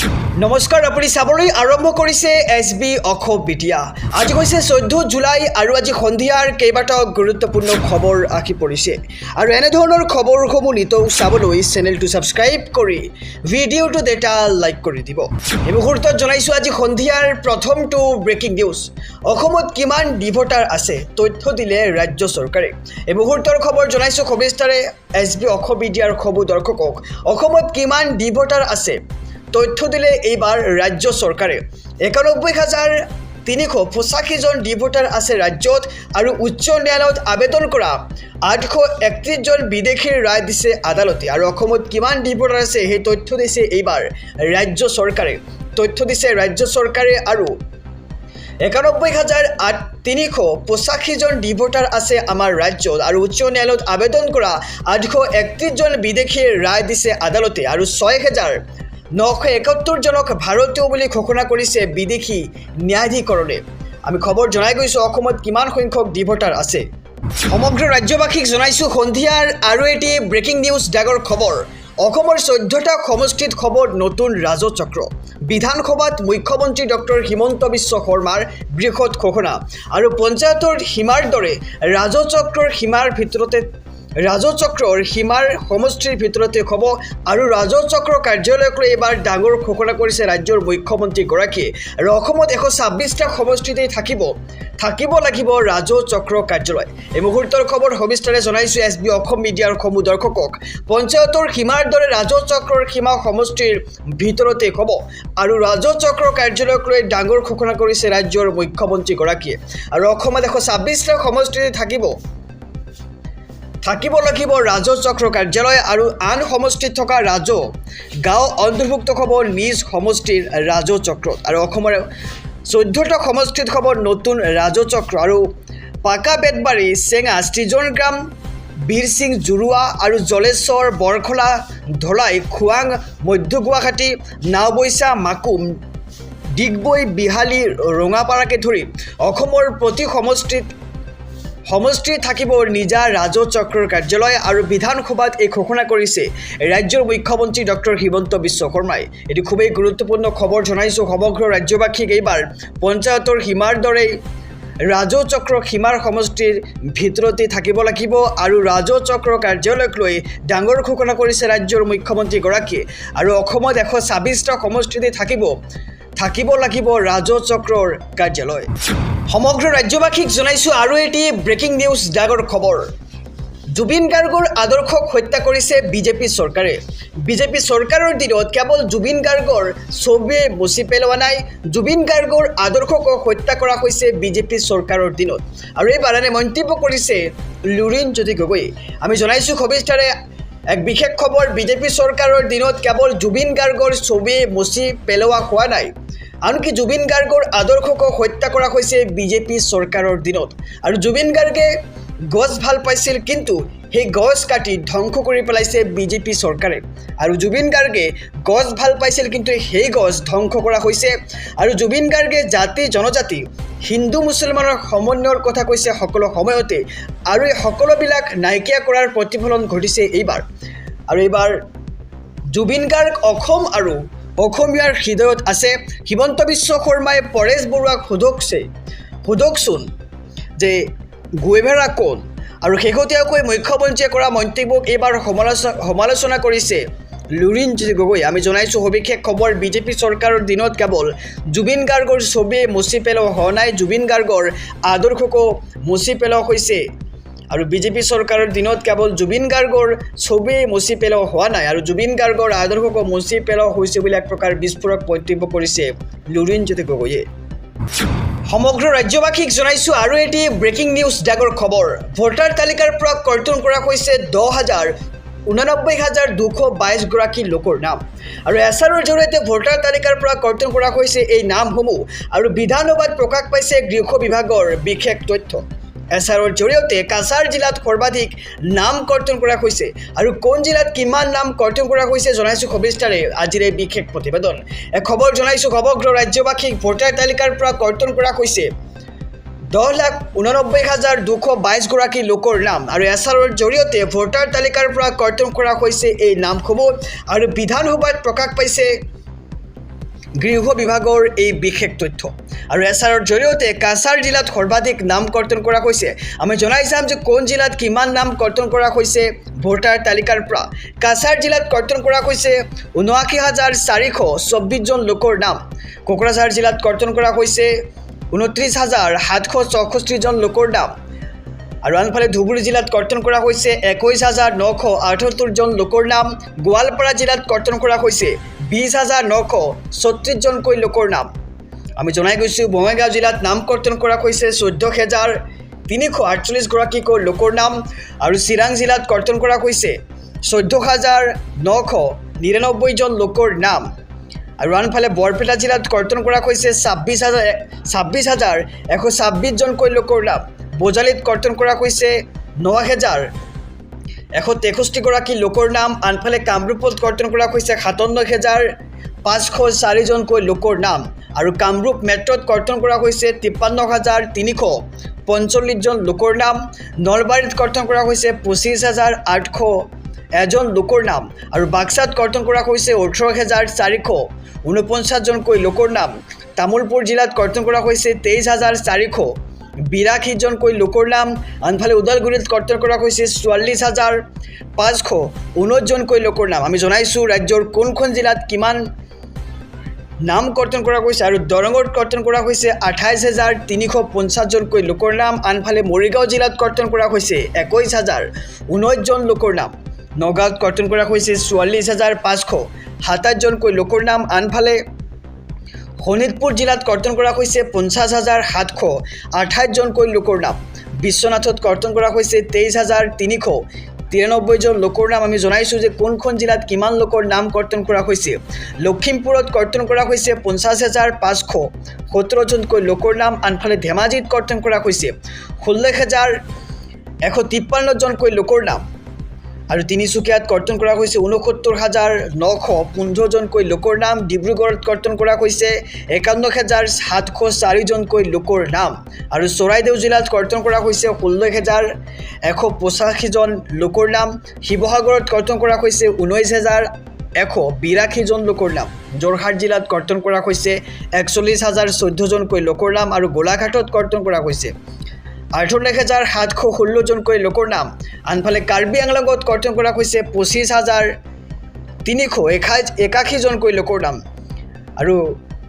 নমস্কাৰ, আপুনি চাবলৈ আৰম্ভ কৰিছে SB অসম মিডিয়া। আজি হৈছে 14 জুলাই আৰু আজি সন্ধিয়াৰ কেইবাটাও গুৰুত্বপূৰ্ণ খবৰ আহি পৰিছে আৰু এনেধৰণৰ খবৰসমূহ নিতৌ চাবলৈ চেনেলটো ছাবস্ক্ৰাইব কৰি ভিডিঅ'টো এটা লাইক কৰি দিব। এই মুহূৰ্তত জনাইছোঁ আজি সন্ধিয়াৰ প্ৰথমটো ব্ৰেকিং নিউজ। অসমত কিমান ডিভোটাৰ আছে তথ্য দিলে ৰাজ্য চৰকাৰে। এই মুহূৰ্তৰ খবৰ জনাইছোঁ সবিস্তাৰে SB অসম মিডিয়াৰ খবৰ দৰ্শকক। অসমত কিমান ডিভোটাৰ আছে তথ্য দিলে এইবাৰ ৰাজ্য চৰকাৰে। 91,385 জন ডিভোটাৰ আছে ৰাজ্যত আৰু উচ্চ ন্যায়ালয়ত আবেদন কৰা 831 জন বিদেশীৰ ৰায় দিছে আদালতে। আৰু অসমত কিমান ডিভোটাৰ আছে সেই তথ্য দিছে এইবাৰ ৰাজ্য চৰকাৰে। তথ্য দিছে ৰাজ্য চৰকাৰে আৰু 91,385 জন ডিভোটাৰ আছে আমাৰ ৰাজ্যত আৰু উচ্চ ন্যায়ালয়ত আবেদন কৰা 831 জন বিদেশীৰ ৰায় দিছে আদালতে আৰু 6,971 জনক ভাৰতীয় বুলি ঘোষণা কৰিছে বিদেশী ন্যায়াধিকৰণে। আমি খবৰ জনাই গৈছোঁ অসমত কিমান সংখ্যক ডিভোটাৰ আছে। সমগ্ৰ ৰাজ্যবাসীক জনাইছোঁ সন্ধিয়াৰ আৰু এটি ব্ৰেকিং নিউজ ডাগৰ খবৰ। অসমৰ 14টা সমষ্টিত খবৰ নতুন ৰাজচক্ৰ। বিধানসভাত মুখ্যমন্ত্ৰী ডক্টৰ হিমন্ত বিশ্ব শৰ্মাৰ বৃহৎ ঘোষণা আৰু পঞ্চায়তৰ সীমাৰ দৰে ৰাজচক্ৰৰ সীমাৰ সমষ্টিৰ ভিতৰতে হ'ব আৰু ৰাজচক্ৰ কাৰ্যালয়ক লৈ এইবাৰ ডাঙৰ ঘোষণা কৰিছে ৰাজ্যৰ মুখ্যমন্ত্ৰীগৰাকীয়ে। আৰু অসমত 126টা সমষ্টিতেই থাকিব লাগিব ৰাজচক্ৰ কাৰ্যালয়। এই মুহূৰ্তৰ খবৰ সবিস্তাৰে জনাইছোঁ SB অসম মিডিয়াৰ সমূহ দৰ্শকক। পঞ্চায়তৰ সীমাৰ দৰে ৰাজচক্ৰৰ সীমা সমষ্টিৰ ভিতৰতে হ'ব আৰু ৰাজচক্ৰ কাৰ্যালয়ক লৈ ডাঙৰ ঘোষণা কৰিছে ৰাজ্যৰ মুখ্যমন্ত্ৰীগৰাকীয়ে। আৰু অসমত 126টা সমষ্টিতে থাকিব লাগিব ৰাজচক্ৰ কাৰ্যালয় আৰু আন সমষ্টিত থকা গাঁও অন্তৰ্ভুক্ত হ'ব নিজ সমষ্টিৰ ৰাজচক্ৰত। আৰু অসমৰ 14টা সমষ্টিত হ'ব নতুন ৰাজচক্ৰ আৰু পাকা বেতবাৰী, চেঙা, সৃজনগ্ৰাম, বীৰসিং, জুৰুৱা আৰু জলেশ্বৰ, বৰখলা, ধলাই, খোৱাং, মধ্য গুৱাহাটী, নাওবৈচা, মাকুম, ডিগবৈ, বিহালী, ৰঙাপাৰাকে ধৰি অসমৰ প্ৰতি সমষ্টি থাকিব নিজা ৰাজচক্ৰৰ কাৰ্যালয়। আৰু বিধানসভাত এই ঘোষণা কৰিছে ৰাজ্যৰ মুখ্যমন্ত্ৰী ডক্টৰ হিমন্ত বিশ্ব শৰ্মাই। এটি খুবেই গুৰুত্বপূৰ্ণ খবৰ জনাইছোঁ সমগ্ৰ ৰাজ্যবাসীক। এইবাৰ পঞ্চায়তৰ সীমাৰ দৰেই ৰাজচক্ৰ সীমাৰ সমষ্টিৰ ভিতৰতে থাকিব লাগিব আৰু ৰাজচক্ৰ কাৰ্যালয়ক লৈ ডাঙৰ ঘোষণা কৰিছে ৰাজ্যৰ মুখ্যমন্ত্ৰীগৰাকীয়ে। আৰু অসমত 126টা সমষ্টিতে থাকিব লাগিব ৰাজচক্ৰৰ কাৰ্যালয়। সমগ্ৰ ৰাজ্যবাসীক জনাইছোঁ আৰু এটি ব্ৰেকিং নিউজ ডাগৰ খবৰ। জুবিন গাৰ্গৰ আদৰ্শক হত্যা কৰিছে বিজেপি চৰকাৰে। বিজেপি চৰকাৰৰ দিনত কেৱল জুবিন গাৰ্গৰ ছবিয়ে মচি পেলোৱা নাই, জুবিন গাৰ্গৰ আদৰ্শক হত্যা কৰা হৈছে বিজেপি চৰকাৰৰ দিনত। আৰু এইবাৰ এনে মন্তব্য কৰিছে লুৰিণজ্যোতি গগৈ। আমি জনাইছোঁ সবিস্তাৰে এক বিশেষ খবৰ। বিজেপি চৰকাৰৰ দিনত কেৱল জুবিন গাৰ্গৰ ছবিয়ে মচি পেলোৱা হোৱা নাই, আনকি জুবিন গাৰ্গৰ আদৰ্শক হত্যা কৰা হৈছে বিজেপি চৰকাৰৰ দিনত। আৰু জুবিন গাৰ্গে গছ ভাল পাইছিল, কিন্তু সেই গছ কাটি ধ্বংস কৰি পেলাইছে বিজেপি চৰকাৰে। আৰু জুবিন গাৰ্গে গছ ভাল পাইছিল, কিন্তু সেই গছ ধ্বংস কৰা হৈছে। আৰু জুবিন গাৰ্গে জাতি জনজাতি, হিন্দু মুছলমানৰ সমন্বয়ৰ কথা কৈছে সকলো সময়তে, আৰু এই সকলোবিলাক নাইকিয়া কৰাৰ প্ৰতিফলন ঘটিছে এইবাৰ। আৰু এইবাৰ জুবিন গাৰ্গ অসম আৰু অসমীয়াৰ হৃদয়ত আছে। হিমন্ত বিশ্ব শৰ্মাই পৰেশ বৰুৱাক সোধকচোন যে গুৱেভাৰা কোন? আৰু শেহতীয়াকৈ মুখ্যমন্ত্ৰীয়ে কৰা মন্তব্যক এইবাৰ সমালোচনা কৰিছে লুৰিণজ্যোতি গগৈ। আমি জনাইছোঁ সবিশেষ খবৰ। বিজেপি চৰকাৰৰ দিনত কেৱল জুবিন গাৰ্গৰ ছবিয়ে মচি পেলোৱা হোৱা নাই, জুবিন গাৰ্গৰ আদৰ্শকো মচি পেলোৱা হৈছে। আৰু বিজেপি চৰকাৰৰ দিনত কেৱল জুবিন গাৰ্গৰ ছবিয়ে মচি পেলোৱা হোৱা নাই আৰু জুবিন গাৰ্গৰ আদৰ্শকো মচি পেলোৱা হৈছে বুলি এক প্ৰকাৰ বিস্ফোৰক মন্তব্য কৰিছে লুৰিণজ্যোতি গগৈয়ে। সমগ্ৰ ৰাজ্যবাসীক জনাইছোঁ আৰু এটি ব্ৰেকিং নিউজ ডাগৰ খবৰ। ভোটাৰ তালিকাৰ পৰা কৰ্তন কৰা হৈছে 89,222 গৰাকী লোকৰ নাম। আৰু এছআৰৰ জৰিয়তে ভোটাৰ তালিকাৰ পৰা কৰ্তন কৰা হৈছে এই নামসমূহ। আৰু বিধানসভাত প্ৰকাশ পাইছে গৃহ বিভাগৰ বিশেষ তথ্য। এছআৰৰ জৰিয়তে কাছাৰ জিলাত সৰ্বাধিক নাম কৰ্তন কৰা হৈছে আৰু কোন জিলাত কিমান নাম কৰ্তন কৰা হৈছে জনাইছোঁ সবিস্তাৰে আজিৰ এই বিশেষ প্ৰতিবেদন। এক খবৰ জনাইছোঁ সমগ্ৰ ৰাজ্যবাসীক। ভোটাৰ তালিকাৰ পৰা কৰ্তন কৰা হৈছে 10,89,222 গৰাকী লোকৰ নাম। আৰু এছআৰৰ জৰিয়তে ভোটাৰ তালিকাৰ পৰা কৰ্তন কৰা হৈছে এই নামসমূহ। আৰু বিধানসভাত প্ৰকাশ পাইছে গৃহ বিভাগৰ এই বিশেষ তথ্য আৰু এছাৰৰ জৰিয়তে কাছাৰ জিলাত সৰ্বাধিক নাম কৰ্তন কৰা হৈছে। আমি জনাই চাম যে কোন জিলাত কিমান নাম কৰ্তন কৰা হৈছে ভোটাৰ তালিকাৰ পৰা। কাছাৰ জিলাত কৰ্তন কৰা হৈছে ৭৯,৪২৪ জন লোকৰ নাম। কোকৰাঝাৰ জিলাত কৰ্তন কৰা হৈছে ২৯,৭৬৪ জন লোকৰ নাম আৰু আনফালে ধুবুৰী জিলাত কৰ্তন কৰা হৈছে ২১,৯৭৮ জন লোকৰ নাম। গোৱালপাৰা জিলাত কৰ্তন কৰা হৈছে ২০,৯৩৬ জনকৈ লোকৰ নাম। আমি জনাই গৈছোঁ বঙাইগাঁও জিলাত নাম কৰ্তন কৰা হৈছে ১৪,৩৪৮ গৰাকীকৈ লোকৰ নাম আৰু চিৰাং জিলাত কৰ্তন কৰা হৈছে ১৪,৯৯৯ জন লোকৰ নাম আৰু আনফালে বৰপেটা জিলাত কৰ্তন কৰা হৈছে ২৬,১২৬ জনকৈ লোকৰ নাম। বজালীত কৰ্তন কৰা হৈছে ৯,১৬৩ গৰাকী লোকৰ নাম। আনফালে কামৰূপত কৰ্তন কৰা হৈছে ৯৭,৫০৪ জনকৈ লোকৰ নাম আৰু কামৰূপ মেট্ৰত কৰ্তন কৰা হৈছে ৫৩,৩৪৫ জন লোকৰ নাম। নলবাৰীত কৰ্তন কৰা হৈছে ২৫,৮০১ লোকৰ নাম আৰু বাক্সাত কৰ্তন কৰা হৈছে ১৮,৪৪৯ জনকৈ লোকৰ নাম। তামোলপুৰ জিলাত কৰ্তন কৰা হৈছে ২৩,৪৮২ জনকৈ লোকৰ নাম। আনফালে ওদালগুৰিত কৰ্তন কৰা হৈছে ৪৪,৫১৯ জনকৈ লোকৰ নাম। আমি জনাইছোঁ ৰাজ্যৰ কোনখন জিলাত কিমান নাম কৰ্তন কৰা গৈছে আৰু দৰঙত কৰ্তন কৰা হৈছে ২৮,৩৫০ জনকৈ লোকৰ নাম। আনফালে মৰিগাঁও জিলাত কৰ্তন কৰা হৈছে ২১,০১৯ জন লোকৰ নাম। নগাঁৱত কৰ্তন কৰা হৈছে ৪৪,৫২৭ জনকৈ লোকৰ নাম। আনফালে শোণিতপুৰ জিলাত কৰ্তন কৰা হৈছে ৫০,৭২৮ জনকৈ লোকৰ নাম। বিশ্বনাথত কৰ্তন কৰা হৈছে ২৩,৩৯৩ জন লোকৰ নাম। আমি জনাইছোঁ যে কোনখন জিলাত কিমান লোকৰ নাম কৰ্তন কৰা হৈছে। লখিমপুৰত কৰ্তন কৰা হৈছে ৫০,৫১৭ জনকৈ লোকৰ নাম। আনফালে ধেমাজিত কৰ্তন কৰা হৈছে ১৬,১৫৩ জনকৈ লোকৰ নাম আৰু তিনিচুকীয়াত কৰ্তন কৰা হৈছে ৬৯,৯১৫ জনকৈ লোকৰ নাম। ডিব্ৰুগড়ত কৰ্তন কৰা হৈছে ৫১,৭০৪ জনকৈ লোকৰ নাম আৰু চৰাইদেউ জিলাত কৰ্তন কৰা হৈছে ১৬,১৮৫ জন লোকৰ নাম। শিৱসাগৰত কৰ্তন কৰা হৈছে ১৯,১৮২ জন লোকৰ নাম। যোৰহাট জিলাত কৰ্তন কৰা হৈছে ৪১,০১৪ জনকৈ লোকৰ নাম আৰু গোলাঘাটত কৰ্তন কৰা হৈছে ১৮,৭১৬ জনকৈ লোকৰ নাম। আনফালে কাৰ্বি আংলঙত কৰ্তন কৰা হৈছে ২৫,৩৮১ জনকৈ লোকৰ নাম আৰু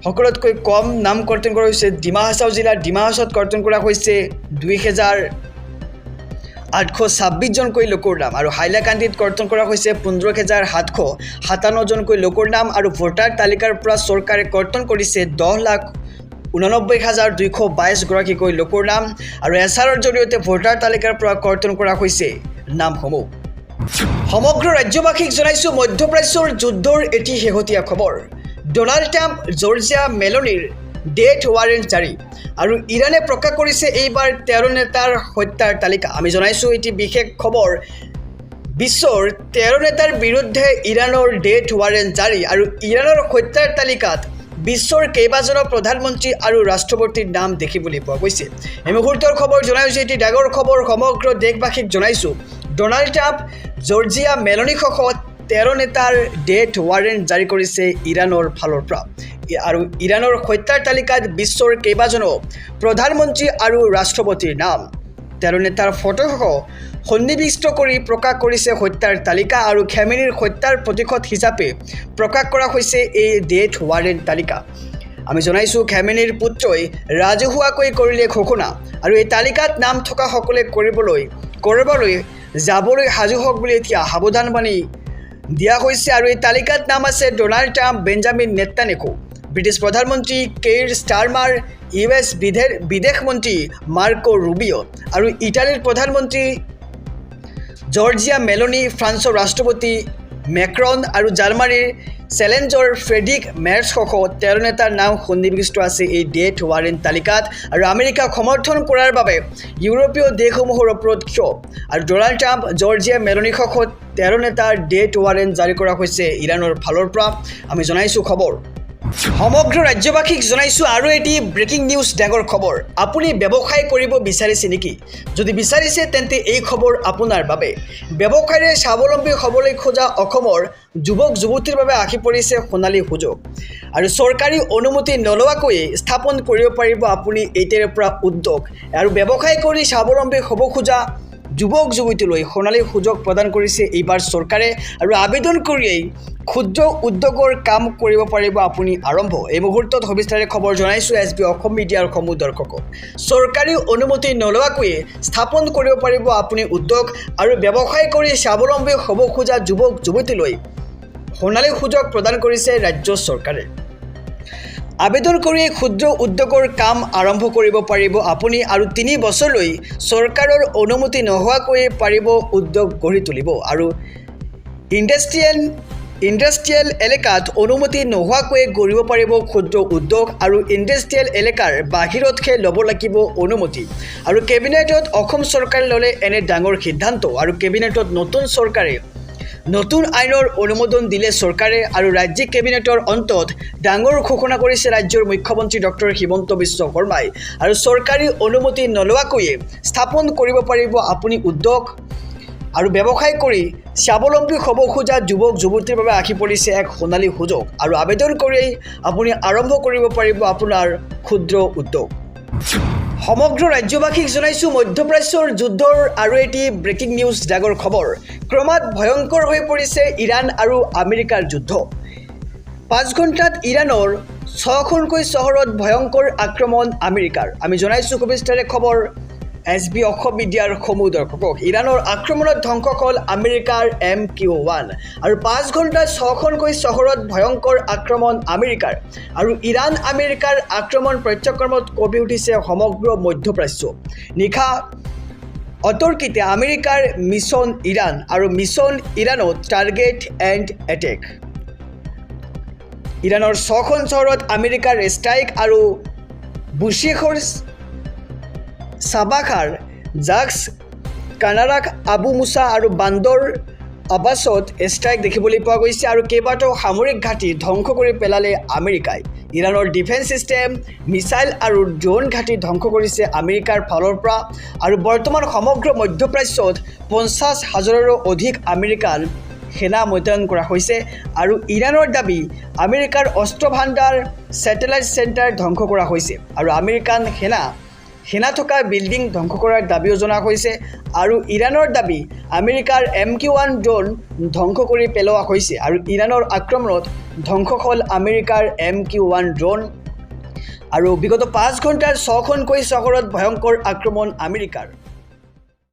সকলোতকৈ কম নাম কৰ্তন কৰা হৈছে ডিমা হাছাও জিলাত। ডিমা হাছাওত কৰ্তন কৰা হৈছে ২,৮২৬ জনকৈ লোকৰ নাম আৰু হাইলাকান্দিত কৰ্তন কৰা হৈছে ১৫,৭৫৭ জনকৈ লোকৰ নাম আৰু ভোটাৰ তালিকাৰ পৰা চৰকাৰে কৰ্তন কৰিছে ১০,৮৯,২২২ গৰাকীকৈ লোকৰ নাম আৰু এছাৰৰ জৰিয়তে ভোটাৰ তালিকাৰ পৰা কৰ্তন কৰা হৈছে নামসমূহ। সমগ্ৰ ৰাজ্যবাসীক জনাইছোঁ মধ্যপ্ৰাচ্যৰ যুদ্ধৰ এটি শেহতীয়া খবৰ। ডনাল্ড ট্ৰাম্প জৰ্জিয়া মেলনিৰ ডেথ ৱাৰেণ্ট জাৰি আৰু ইৰাণে প্ৰকাশ কৰিছে এইবাৰ ১৩ নেতাৰ হত্যাৰ তালিকা। আমি জনাইছোঁ এটি বিশেষ খবৰ। বিশ্বৰ ১৩ নেতাৰ বিৰুদ্ধে ইৰাণৰ ডেথ ৱাৰেণ্ট জাৰি আৰু ইৰাণৰ হত্যাৰ তালিকাত বিশ্বৰ কেইবাজনো প্ৰধানমন্ত্ৰী আৰু ৰাষ্ট্ৰপতিৰ নাম দেখিবলৈ পোৱা গৈছে। এই মুহূৰ্তৰ খবৰ জনাইছোঁ এটি ডাঙৰ খবৰ সমগ্ৰ দেশবাসীক জনাইছোঁ। ডনাল্ড ট্ৰাম্প জৰ্জিয়া মেলনিসহ ১৩ নেতাৰ ডেথ ৱাৰেণ্ট জাৰি কৰিছে ইৰাণৰ ফালৰ পৰা আৰু ইৰাণৰ হত্যাৰ তালিকাত বিশ্বৰ কেইবাজনো প্ৰধানমন্ত্ৰী আৰু ৰাষ্ট্ৰপতিৰ নাম ১৩ নেতাৰ ফটোসহ সন্নিৱিষ্ট কৰি প্ৰকাশ কৰিছে হত্যাৰ তালিকা আৰু খেমেনিৰ হত্যাৰ প্ৰতিশোধ হিচাপে প্ৰকাশ কৰা হৈছে এই ডেথ ৱাৰেণ্ট তালিকা। আমি জনাইছোঁ খেমেনিৰ পুত্ৰই ৰাজহুৱাকৈ কৰিলে ঘোষণা আৰু এই তালিকাত নাম থকা সকলে ক'ৰবালৈ যাবলৈ সাজু হওক বুলি এতিয়া সাৱধানবাণী দিয়া হৈছে আৰু এই তালিকাত নাম আছে Donald Trump, Benjamin Netanyahu, British প্ৰধানমন্ত্ৰী কেইৰ ষ্টাৰমাৰ, US বিদেশ মন্ত্ৰী মাৰ্কো ৰুবিঅ' আৰু ইটালীৰ প্ৰধানমন্ত্ৰী জৰ্জিয়া মেলনি, ফ্ৰান্সৰ ৰাষ্ট্ৰপতি মেক্ৰন আৰু জাৰ্মানীৰ চেলেঞ্জৰ ফ্ৰেডৰিক মেৰ্জসহ ১৩ নেতাৰ নাম সন্নিৱিষ্ট আছে এই ডেথ ৱাৰেণ্ট তালিকাত আৰু আমেৰিকাক সমৰ্থন কৰাৰ বাবে ইউৰোপীয় দেশসমূহৰ ওপৰত ক্ষোভ আৰু ডনাল্ড ট্ৰাম্প, জৰ্জিয়া মেলনিসহ ১৩ নেতাৰ ডেথ ৱাৰেণ্ট জাৰি কৰা হৈছে ইৰাণৰ ফালৰ পৰা। আমি জনাইছোঁ খবৰ সমগ্ৰ ৰাজ্যবাসীক জনাইছোঁ আৰু এটি ব্ৰেকিং নিউজ ডাঙৰ খবৰ। আপুনি ব্যৱসায় কৰিব বিচাৰিছে নেকি? যদি বিচাৰিছে তেন্তে এই খবৰ আপোনাৰ বাবে। ব্যৱসায়ৰে স্বাৱলম্বী হ'বলৈ খোজা অসমৰ যুৱক যুৱতীৰ বাবে আহি পৰিছে সোণালী সুযোগ। আৰু চৰকাৰী অনুমতি নলোৱাকৈ স্থাপন কৰিব পাৰিব আপুনি এতিয়াৰ পৰা উদ্যোগ আৰু ব্যৱসায় কৰি স্বাৱলম্বী হ'ব খোজা যুৱক যুৱতীলৈ সোণালী সুযোগ প্ৰদান কৰিছে এইবাৰ চৰকাৰে আৰু আবেদন কৰিয়েই ক্ষুদ্ৰ উদ্যোগৰ কাম কৰিব পাৰিব আপুনি আৰম্ভ এই মুহূৰ্তত সবিস্তাৰে খবৰ জনাইছোঁ SB অসম মিডিয়াৰ সমূহ দৰ্শকক চৰকাৰী অনুমতি নলোৱাকৈ স্থাপন কৰিব পাৰিব আপুনি উদ্যোগ আৰু ব্যৱসায় কৰি স্বাৱলম্বী হ'ব খোজা যুৱক যুৱতীলৈ সোণালী সুযোগ প্ৰদান কৰিছে ৰাজ্য চৰকাৰে আবেদন কৰি ক্ষুদ্ৰ উদ্যোগৰ কাম আৰম্ভ কৰিব পাৰিব আপুনি আৰু 3 বছৰলৈ চৰকাৰৰ অনুমতি নোহোৱাকৈ পাৰিব উদ্যোগ গঢ়ি তুলিব আৰু ইণ্ডাষ্ট্ৰিয়েল এলেকাত অনুমতি নোহোৱাকৈ গঢ়িব পাৰিব ক্ষুদ্ৰ উদ্যোগ আৰু ইণ্ডাষ্ট্ৰিয়েল এলেকাৰ বাহিৰতহে ল'ব লাগিব অনুমতি আৰু কেবিনেটত অসম চৰকাৰে ল'লে এনে ডাঙৰ সিদ্ধান্ত আৰু কেবিনেটত নতুন আইনৰ অনুমোদন দিলে চৰকাৰে আৰু ৰাজ্যিক কেবিনেটৰ অন্তত ডাঙৰ ঘোষণা কৰিছে ৰাজ্যৰ মুখ্যমন্ত্ৰী ডক্টৰ হিমন্ত বিশ্ব শৰ্মাই আৰু চৰকাৰী অনুমতি নলোৱাকৈ স্থাপন কৰিব পাৰিব আপুনি উদ্যোগ আৰু ব্যৱসায় কৰি স্বাৱলম্বী হ'ব খোজা যুৱক যুৱতীৰ বাবে আহি পৰিছে এক সোণালী সুযোগ আৰু আবেদন কৰি আপুনি আৰম্ভ কৰিব পাৰিব আপোনাৰ ক্ষুদ্ৰ উদ্যোগ সমগ্ৰ ৰাজ্যবাসীক জনাইছোঁ মধ্যপ্ৰাচ্যৰ যুদ্ধৰ আৰু এটি ব্ৰেকিং নিউজ ডাঙৰ খবৰ ক্ৰমাৎ ভয়ংকৰ হৈ পৰিছে ইৰাণ আৰু আমেৰিকাৰ যুদ্ধ 5 ঘণ্টাত ইৰাণৰ 6খনকৈ চহৰত ভয়ংকৰ আক্ৰমণ আমেৰিকাৰ আমি জনাইছোঁ সবিস্তাৰে খবৰ SB অসম মিডিয়াৰ সমূহ দৰ্শকক ইৰাণৰ আক্ৰমণত ধ্বংস হ'ল আমেৰিকাৰ MQ-1 আৰু 5 ঘণ্টাত 6খনকৈ চহৰত ভয়ংকৰ আক্ৰমণ আমেৰিকাৰ আৰু ইৰাণ আমেৰিকাৰ আক্ৰমণ প্ৰত্যাক্ৰমণত কঁপি উঠিছে সমগ্ৰ মধ্যপ্ৰাচ্য নিশা অতৰ্কিতে আমেৰিকাৰ মিছন ইৰাণ আৰু মিছন ইৰাণত টাৰ্গেট এণ্ড এটেক ইৰাণৰ 6খন চহৰত আমেৰিকাৰ ষ্ট্ৰাইক আৰু বুশ্বেহৰ সাবাখাৰ জাক্স কানাৰাক আবু মুছা আৰু বান্দৰ আবাছত ষ্ট্ৰাইক দেখিবলৈ পোৱা গৈছে আৰু কেইবাটাও সামৰিক ঘাটি ধ্বংস কৰি পেলালে আমেৰিকাই ইৰাণৰ ডিফেন্স সিস্টেম মিছাইল আৰু ড্ৰোন ঘাটি ধ্বংস কৰিছে আমেৰিকাৰ ফালৰ পৰা আৰু বৰ্তমান সমগ্ৰ মধ্যপ্ৰাচ্যত 50,000ৰো অধিক আমেৰিকান সেনা মোতায়েন কৰা হৈছে আৰু ইৰাণৰ দাবী আমেৰিকাৰ অস্ত্ৰ ভাণ্ডাৰ ছেটেলাইট চেণ্টাৰ ধ্বংস কৰা হৈছে আৰু আমেৰিকান সেনা থকা বিল্ডিং ধ্বংস কৰাৰ দাবীও জনা হৈছে আৰু ইৰাণৰ দাবী আমেৰিকাৰ MQ-1 ড্ৰোন ধ্বংস কৰি পেলোৱা হৈছে আৰু ইৰাণৰ আক্ৰমণত ধ্বংস হ'ল আমেৰিকাৰ MQ-1 ড্ৰোন আৰু বিগত 5 ঘণ্টাৰ 6খনকৈ চহৰত ভয়ংকৰ আক্ৰমণ আমেৰিকাৰ